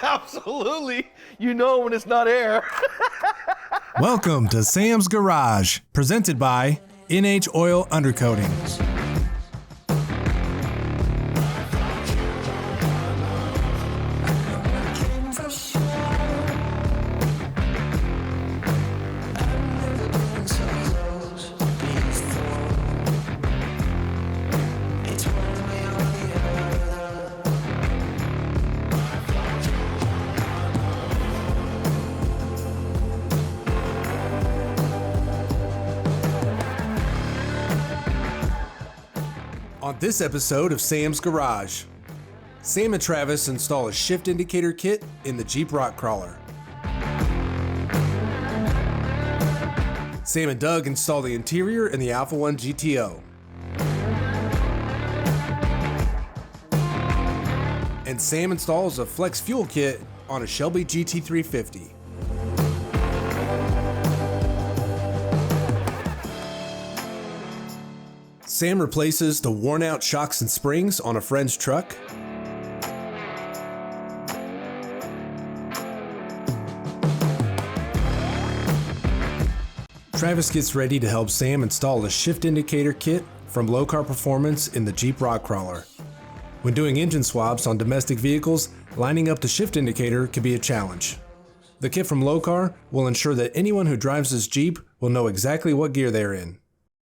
Absolutely. You know when it's not air. Welcome to Sam's Garage, presented by NH Oil Undercoatings. On this episode of Sam's Garage, Sam and Travis install a shift indicator kit in the Jeep Rock Crawler. Sam and Doug install the interior in the Alpha One GTO. And Sam installs a flex fuel kit on a Shelby GT 350. Sam replaces the worn-out shocks and springs on a friend's truck. Travis gets ready to help Sam install a shift indicator kit from Lokar Performance in the Jeep Rock Crawler. When doing engine swaps on domestic vehicles, lining up the shift indicator can be a challenge. The kit from Lokar will ensure that anyone who drives this Jeep will know exactly what gear they're in.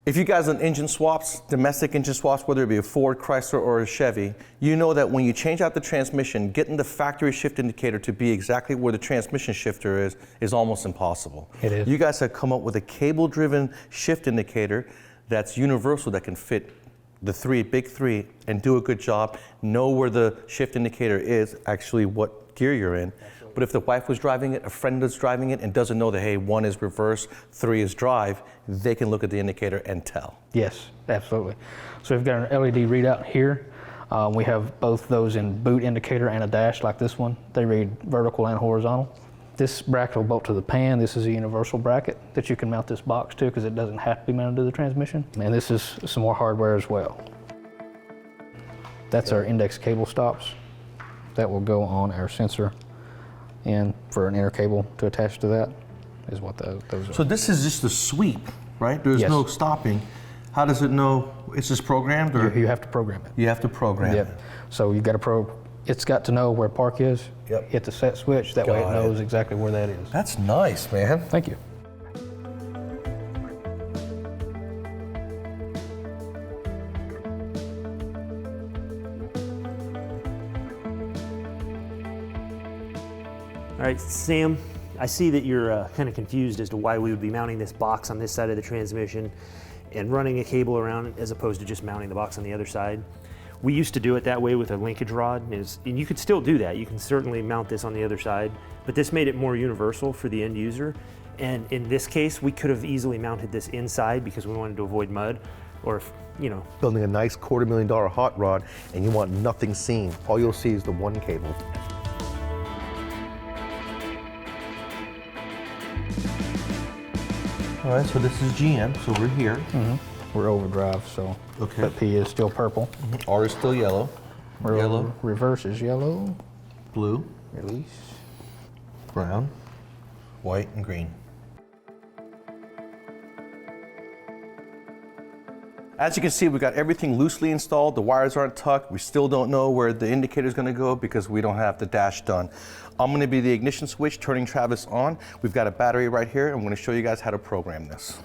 If you guys on engine swaps, domestic engine swaps, whether it be a Ford, Chrysler, or a Chevy, you know that when you change out the transmission, getting the factory shift indicator to be exactly where the transmission shifter is almost impossible. It is. You guys have come up with a cable-driven shift indicator that's universal, that can fit the big three and do a good job, know where the shift indicator is, actually what gear you're in. But if the wife was driving it, a friend is driving it, and doesn't know that, hey, 1 is reverse, 3 is drive, they can look at the indicator and tell. Yes, absolutely. So we've got an LED readout here. We have both those in boot indicator and a dash like this one. They read vertical and horizontal. This bracket will bolt to the pan. This is a universal bracket that you can mount this box to because it doesn't have to be mounted to the transmission. And this is some more hardware as well. That's our index cable stops. That will go on our sensor. And for an inner cable to attach to that is what those are. So this is just a sweep, right? There's Yes. no stopping. How does it know? It's just programmed, or You have to program it. you have to program Yep. it? So you've got to it's got to know where park is. Yep. Hit the set switch. That way it Got it. knows exactly where that is. That's nice, man. Thank you. All right, Sam, I see that you're kind of confused as to why we would be mounting this box on this side of the transmission and running a cable around it as opposed to just mounting the box on the other side. We used to do it that way with a linkage rod, and you could still do that. You can certainly mount this on the other side, but this made it more universal for the end user. And in this case, we could have easily mounted this inside because we wanted to avoid mud, or if, Building a nice $250,000 hot rod, and you want nothing seen. All you'll see is the one cable. All right, so this is GM, so we're here. We're overdrive, so Okay. that P is still purple. R is still yellow. Yellow, Reverse is yellow. blue, Release. brown, white, and green. As you can see, we've got everything loosely installed. The wires aren't tucked. We still don't know where the indicator is going to go because we don't have the dash done. I'm going to be the ignition switch turning Travis on. We've got a battery right here. I'm going to show you guys how to program this.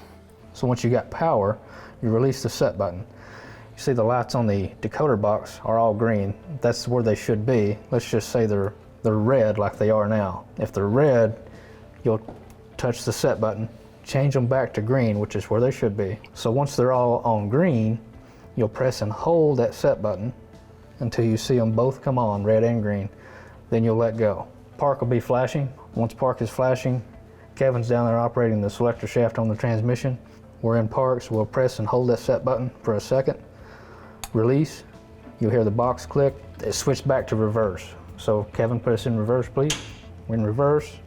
So once you got power, you release the set button. You see the lights on the decoder box are all green. That's where they should be. Let's just say they're red like they are now. If they're red, you'll touch the set button, change them back to green, which is where they should be. So once they're all on green, you'll press and hold that set button until you see them both come on, red and green. Then you'll let go. Park will be flashing. Once park is flashing, Kevin's down there operating the selector shaft on the transmission. We're in park, so we'll press and hold that set button for a second. Release, you'll hear the box click. It switched back to reverse. So Kevin, put us in reverse, please. We're in reverse,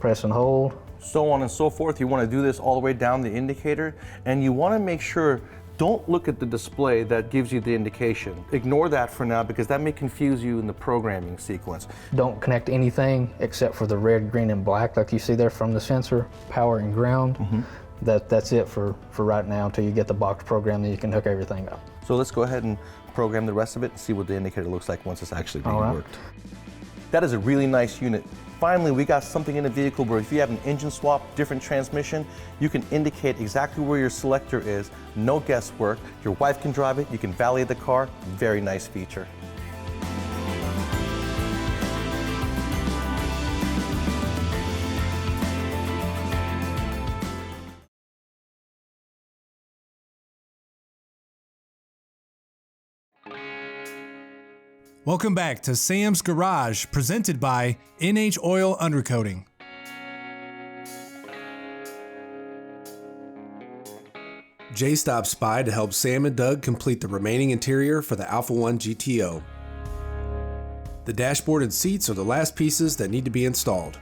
press and hold, so on and so forth. You want to do this all the way down the indicator, and you want to make sure, don't look at the display that gives you the indication. Ignore that for now because that may confuse you in the programming sequence. Don't connect anything except for the red, green, and black like you see there from the sensor, power and ground. That's it for right now until you get the box program, then you can hook everything up. So let's go ahead and program the rest of it and see what the indicator looks like once it's actually being worked. That is a really nice unit. Finally, we got something in the vehicle where if you have an engine swap, different transmission, you can indicate exactly where your selector is, no guesswork. Your wife can drive it, you can valet the car, very nice feature. Welcome back to Sam's Garage, presented by NH Oil Undercoating. Jay stops by to help Sam and Doug complete the remaining interior for the Alpha One GTO. The dashboard and seats are the last pieces that need to be installed.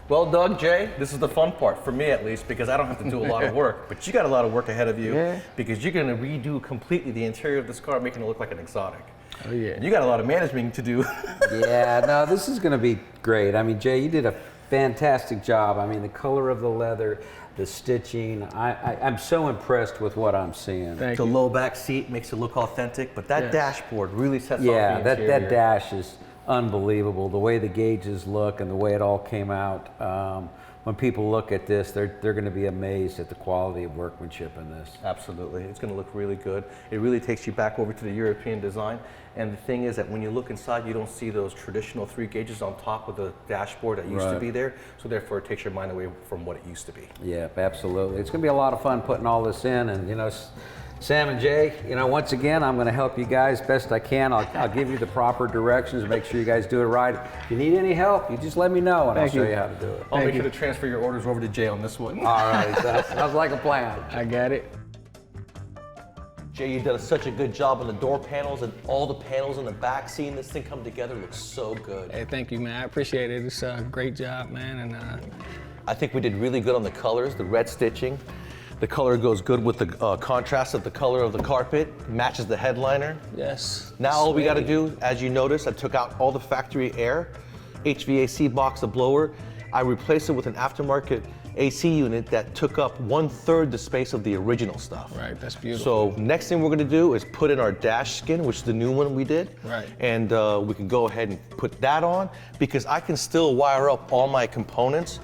Well, Doug, Jay, this is the fun part, for me at least, because I don't have to do a lot of work. But you got a lot of work ahead of you because you're going to redo completely the interior of this car, making it look like an exotic. Oh, yeah. You got a lot of management to do. Yeah, no, this is going to be great. I mean, Jay, you did a fantastic job. I mean, the color of the leather, the stitching, I'm so impressed with what I'm seeing. The low back seat makes it look authentic, but that dashboard really sets off the interior. Yeah, that dash is unbelievable. The way the gauges look and the way it all came out. When people look at this, they're going to be amazed at the quality of workmanship in this. Absolutely, it's going to look really good. It really takes you back over to the European design. And the thing is that when you look inside, you don't see those traditional 3 gauges on top of the dashboard that used to be there. So therefore, it takes your mind away from what it used to be. Yeah, absolutely. It's going to be a lot of fun putting all this in. And, you know, Sam and Jay, you know, once again, I'm going to help you guys best I can. I'll give you the proper directions and make sure you guys do it right. If you need any help, you just let me know and I'll show you how to do it. I'll make sure to transfer your orders over to Jay on this one. All right, that sounds like a plan. I got it. Jay, you did such a good job on the door panels and all the panels in the back. Seeing this thing come together looks so good. Hey, thank you, man. I appreciate it. It's a great job, man. And I think we did really good on the colors, the red stitching. The color goes good with the contrast of the color of the carpet, matches the headliner. yes. Now all we got to do, as you notice, I took out all the factory air, HVAC box, the blower. I replaced it with an aftermarket AC unit that took up 1/3 the space of the original stuff. Right, that's beautiful. So next thing we're going to do is put in our dash skin, which is the new one we did. Right. And we can go ahead and put that on because I can still wire up all my components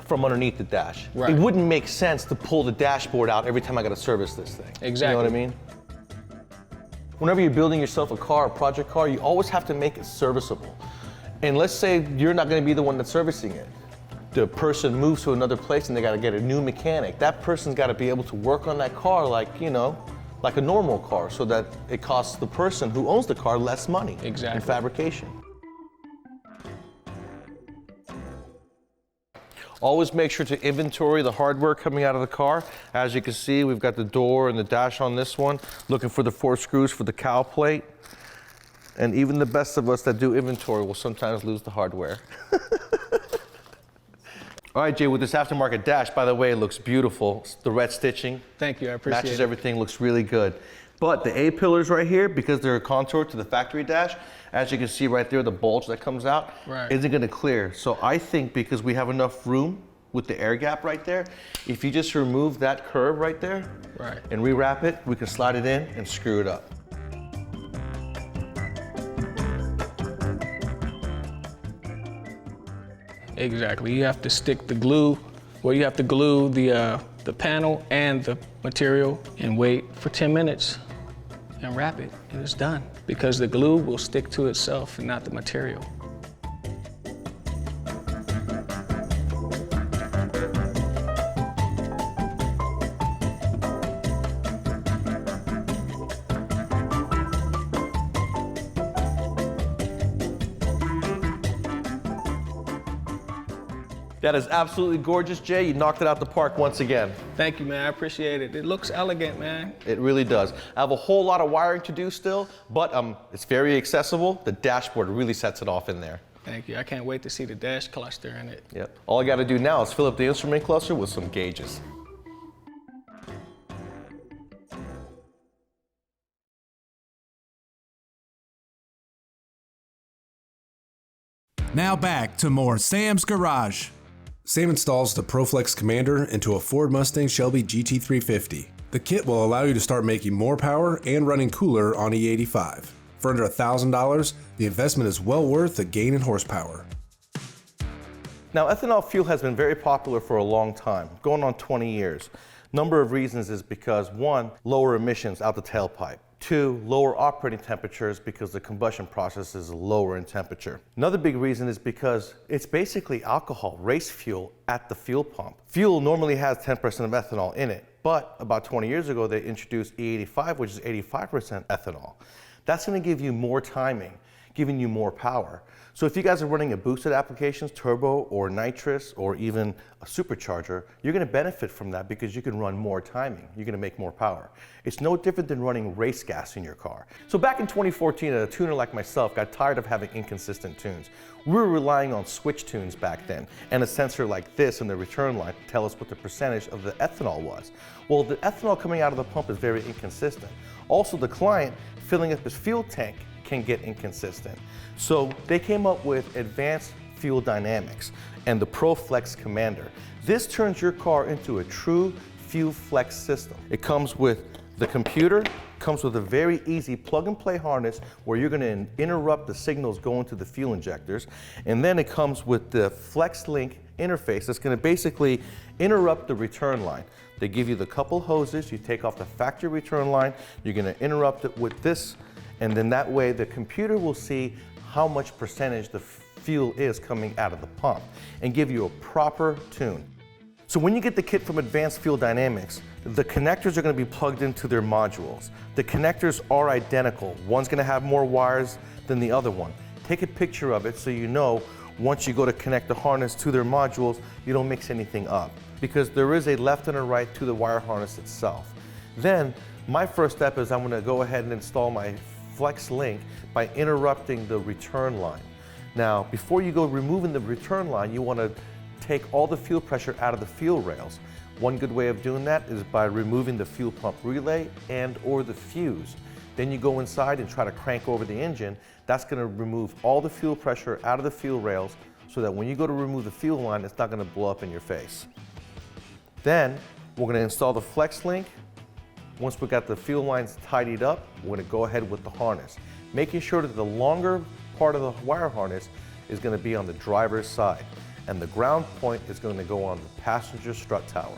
from underneath the dash. Right. It wouldn't make sense to pull the dashboard out every time I got to service this thing. Exactly. You know what I mean? Whenever you're building yourself a car, a project car, you always have to make it serviceable. And let's say you're not going to be the one that's servicing it. The person moves to another place and they got to get a new mechanic. That person's got to be able to work on that car like, you know, like a normal car so that it costs the person who owns the car less money in fabrication. Always make sure to inventory the hardware coming out of the car. As you can see, we've got the door and the dash on this one. Looking for the 4 screws for the cowl plate. And even the best of us that do inventory will sometimes lose the hardware. All right, Jay, with this aftermarket dash, by the way, it looks beautiful. The red stitching. Thank you, I appreciate it. Matches everything, looks really good. But the A-pillars right here, because they're contoured to the factory dash, as you can see right there, the bulge that comes out isn't gonna clear. So I think because we have enough room with the air gap right there, if you just remove that curve right there and rewrap it, we can slide it in and screw it up. Exactly. You have to stick the glue, well, you have to glue the panel and the material and wait for 10 minutes and wrap it, and it's done. Because the glue will stick to itself and not the material. That is absolutely gorgeous, Jay. You knocked it out the park once again. Thank you, man. I appreciate it. It looks elegant, man. It really does. I have a whole lot of wiring to do still, but it's very accessible. The dashboard really sets it off in there. Thank you. I can't wait to see the dash cluster in it. Yep. All I got to do now is fill up the instrument cluster with some gauges. Now back to more Sam's Garage. Sam installs the ProFlex Commander into a Ford Mustang Shelby GT 350. The kit will allow you to start making more power and running cooler on E85. For under $1,000, the investment is well worth the gain in horsepower. Now, ethanol fuel has been very popular for a long time, going on 20 years. Number of reasons is because 1, lower emissions out the tailpipe. 2, lower operating temperatures because the combustion process is lower in temperature. Another big reason is because it's basically alcohol, race fuel at the fuel pump. Fuel normally has 10% of ethanol in it, but about 20 years ago they introduced E85, which is 85% ethanol. That's going to give you more timing, giving you more power. So if you guys are running a boosted applications, turbo or nitrous or even a supercharger, you're going to benefit from that because you can run more timing. You're going to make more power. It's no different than running race gas in your car. So back in 2014, a tuner like myself got tired of having inconsistent tunes. We were relying on switch tunes back then and a sensor like this in the return line to tell us what the percentage of the ethanol was. Well, the ethanol coming out of the pump is very inconsistent. Also, the client filling up his fuel tank can get inconsistent. So they came up with advanced fuel dynamics and the ProFlex Commander. This turns your car into a true fuel flex system. It comes with the computer, comes with a very easy plug and play harness where you're going to interrupt the signals going to the fuel injectors, and then it comes with the FlexLink interface that's going to basically interrupt the return line. They give you the couple hoses, you take off the factory return line, you're going to interrupt it with this, and then that way the computer will see how much percentage the fuel is coming out of the pump and give you a proper tune. So when you get the kit from Advanced Fuel Dynamics, the connectors are going to be plugged into their modules. The connectors are identical. One's going to have more wires than the other one. Take a picture of it so you know once you go to connect the harness to their modules, you don't mix anything up, because there is a left and a right to the wire harness itself. Then my first step is I'm going to go ahead and install my FlexLink by interrupting the return line. Now, before you go removing the return line, you want to take all the fuel pressure out of the fuel rails. One good way of doing that is by removing the fuel pump relay and or the fuse. Then you go inside and try to crank over the engine. That's going to remove all the fuel pressure out of the fuel rails so that when you go to remove the fuel line, it's not going to blow up in your face. Then we're going to install the FlexLink. Once we got the fuel lines tidied up, we're going to go ahead with the harness, making sure that the longer part of the wire harness is going to be on the driver's side, and the ground point is going to go on the passenger strut tower.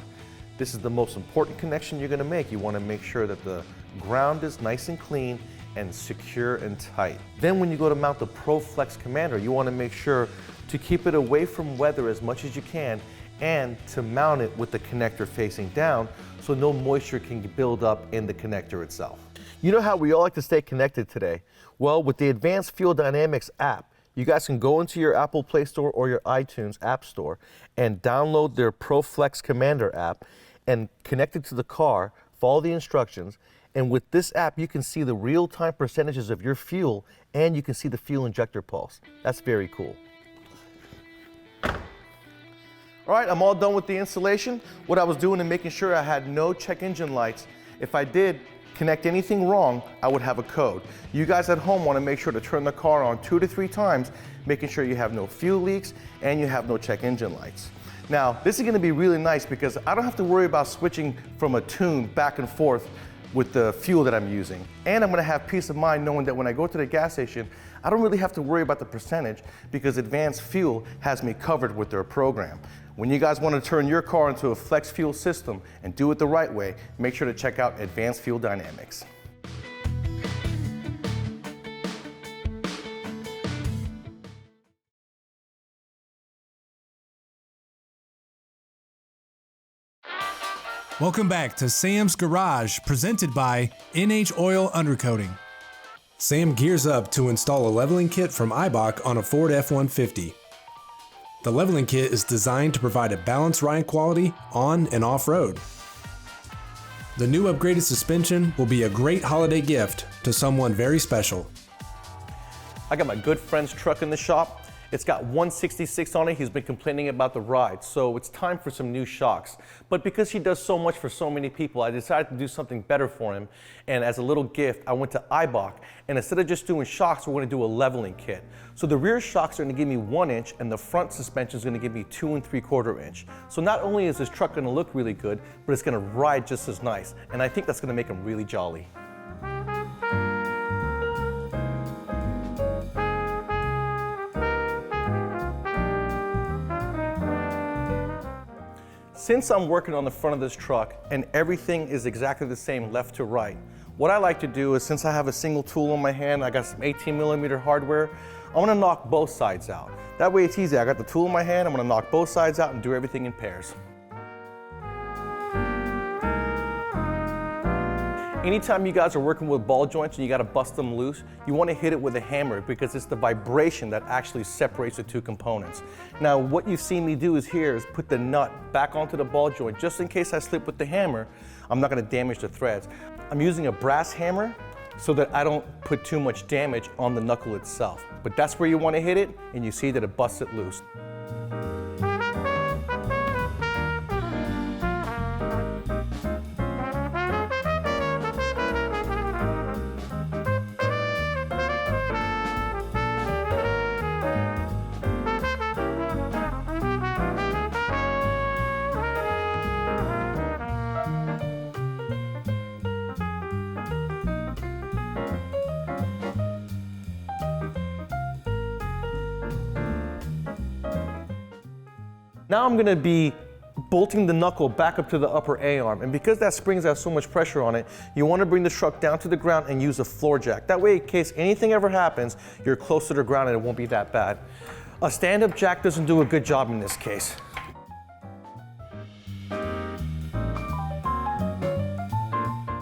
This is the most important connection you're going to make. You want to make sure that the ground is nice and clean and secure and tight. Then when you go to mount the ProFlex Commander, you want to make sure to keep it away from weather as much as you can and to mount it with the connector facing down so no moisture can build up in the connector itself. You know how we all like to stay connected today? Well, with the Advanced Fuel Dynamics app, you guys can go into your Apple Play Store or your iTunes App Store and download their ProFlex Commander app and connect it to the car, follow the instructions, and with this app you can see the real-time percentages of your fuel and you can see the fuel injector pulse. That's very cool. All right, I'm all done with the installation. What I was doing is making sure I had no check engine lights. If I did connect anything wrong, I would have a code. You guys at home want to make sure to turn the car on 2 to 3 times, making sure you have no fuel leaks and you have no check engine lights. Now, this is going to be really nice because I don't have to worry about switching from a tune back and forth with the fuel that I'm using. And I'm going to have peace of mind knowing that when I go to the gas station, I don't really have to worry about the percentage because Advanced Fuel has me covered with their program. When you guys want to turn your car into a flex fuel system and do it the right way, make sure to check out Advanced Fuel Dynamics. Welcome back to Sam's Garage, presented by NH Oil Undercoating. Sam gears up to install a leveling kit from Eibach on a Ford F-150. The leveling kit is designed to provide a balanced ride quality on and off-road. The new upgraded suspension will be a great holiday gift to someone very special. I got my good friend's truck in the shop, It's got 166 on it. He's been complaining about the ride, so it's time for some new shocks. But because he does so much for so many people, I decided to do something better for him. And as a little gift, I went to IBOC, and instead of just doing shocks, we're going to do a leveling kit. So the rear shocks are going to give me 1 inch, and the front suspension is going to give me 2 3/4 inch. So not only is this truck going to look really good, but it's going to ride just as nice. And I think that's going to make him really jolly. Since I'm working on the front of this truck and everything is exactly the same left to right, what I like to do is, since I have a single tool in my hand, I got some 18mm hardware, I'm gonna knock both sides out. That way it's easy. I got the tool in my hand, I'm gonna knock both sides out and do everything in pairs. Anytime you guys are working with ball joints and you gotta bust them loose, you wanna hit it with a hammer because it's the vibration that actually separates the two components. Now, what you've seen me do is put the nut back onto the ball joint just in case I slip with the hammer. I'm not gonna damage the threads. I'm using a brass hammer so that I don't put too much damage on the knuckle itself. But that's where you wanna hit it, and you see that it busts it loose. Now I'm gonna be bolting the knuckle back up to the upper A-arm, and because that spring has so much pressure on it, you wanna bring the truck down to the ground and use a floor jack. That way, in case anything ever happens, you're close to the ground and it won't be that bad. A stand-up jack doesn't do a good job in this case. So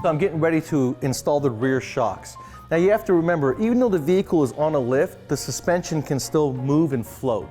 I'm getting ready to install the rear shocks. Now you have to remember, even though the vehicle is on a lift, the suspension can still move and float.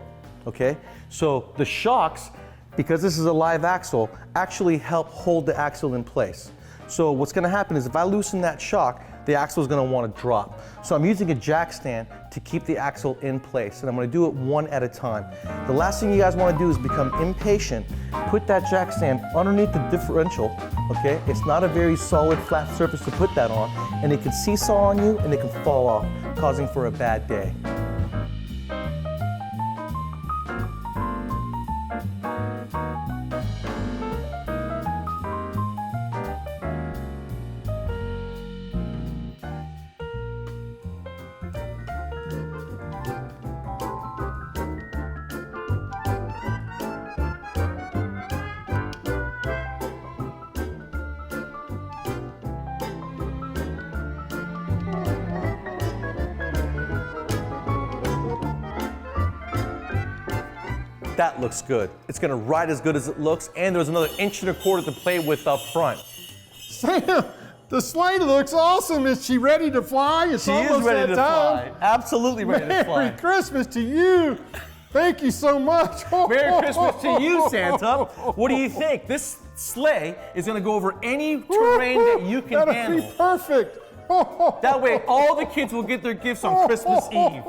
Okay, so the shocks, because this is a live axle, actually help hold the axle in place. So what's gonna happen is if I loosen that shock, the axle is gonna wanna drop. So I'm using a jack stand to keep the axle in place, and I'm gonna do it one at a time. The last thing you guys wanna do is become impatient. Put that jack stand underneath the differential, okay? It's not a very solid, flat surface to put that on, and it can seesaw on you and it can fall off, causing for a bad day. That looks good. It's gonna ride as good as it looks, and there's another 1.25 inches to play with up front. Sam, the sleigh looks awesome. Is she ready to fly? It's She almost is ready that to time. fly. Absolutely ready to fly. Merry Christmas to you. Thank you so much. Merry Christmas to you, Santa. What do you think? This sleigh is gonna go over any terrain that you can That'll handle. be perfect. That way, all the kids will get their gifts on Christmas Eve.